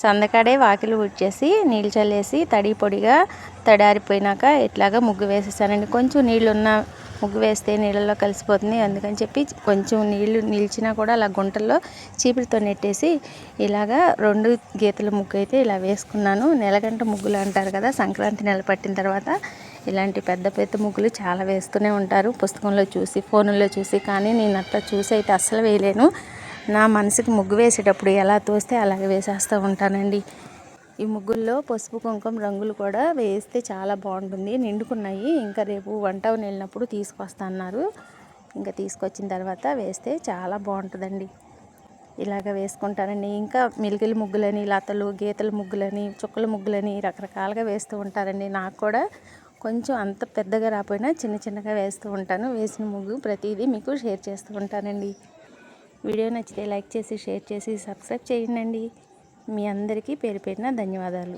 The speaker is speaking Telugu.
సందకాడే వాకిలి ఊడ్చేసి నీళ్ళు చల్లేసి తడి పొడిగా తడారిపోయినాక ఇట్లాగా ముగ్గు వేసేసానండి. కొంచెం నీళ్ళున్న ముగ్గు వేస్తే నీళ్ళల్లో కలిసిపోతుంది, అందుకని చెప్పి కొంచెం నీళ్ళు నిలిచినా కూడా అలా గుంటల్లో చీపురుతో నెట్టేసి ఇలాగా 2 గీతల ముగ్గు అయితే ఇలా వేసుకున్నాను. నెలగంట ముగ్గులు అంటారు కదా, సంక్రాంతి నెల పట్టిన తర్వాత ఇలాంటి పెద్ద పెద్ద ముగ్గులు చాలా వేస్తూనే ఉంటారు పుస్తకంలో చూసి, ఫోన్లో చూసి. కానీ నేను అట్లా చూసి అయితే అస్సలు వేయలేను. నా మనసుకి ముగ్గు వేసేటప్పుడు ఎలా తోస్తే అలాగే వేసేస్తూ ఉంటానండి. ఈ ముగ్గుల్లో పసుపు కుంకుమ రంగులు కూడా వేస్తే చాలా బాగుంటుంది. నిండుకున్నాయి, ఇంకా రేపు వంటని వెళ్ళినప్పుడు తీసుకొస్తా అన్నారు. ఇంకా తీసుకొచ్చిన తర్వాత వేస్తే చాలా బాగుంటుందండి. ఇలాగ వేసుకుంటారండి. ఇంకా మిలికిల ముగ్గులని, లతలు గీతల ముగ్గులని, చుక్కల ముగ్గులని రకరకాలుగా వేస్తూ ఉంటారండి. నాకు కూడా కొంచెం అంత పెద్దగా రాకపోయినా చిన్న చిన్నగా వేస్తూ ఉంటాను. వేసిన ముగ్గు ప్రతిదీ మీకు షేర్ చేస్తూ ఉంటానండి. వీడియో నచ్చితే లైక్ చేసి, షేర్ చేసి, సబ్స్క్రైబ్ చేయండి. మీ అందరికీ పేరు పేరున ధన్యవాదాలు.